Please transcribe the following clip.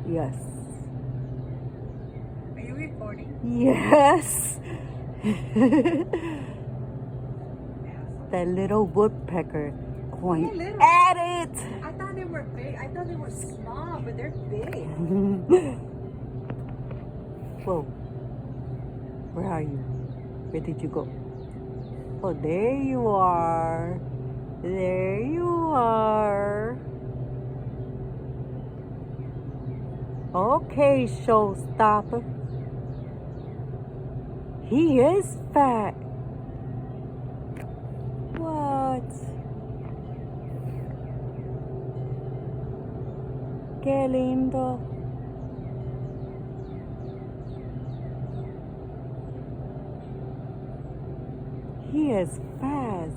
Yes. Are you recording? Yes. That little woodpecker going little. at it. I thought they were big. I thought they were small, but they're big. Whoa. Where are you? Where did you go? Oh, there you are. There you are. Okay, showstopper. He is fat. What? Qué lindo. He is fast.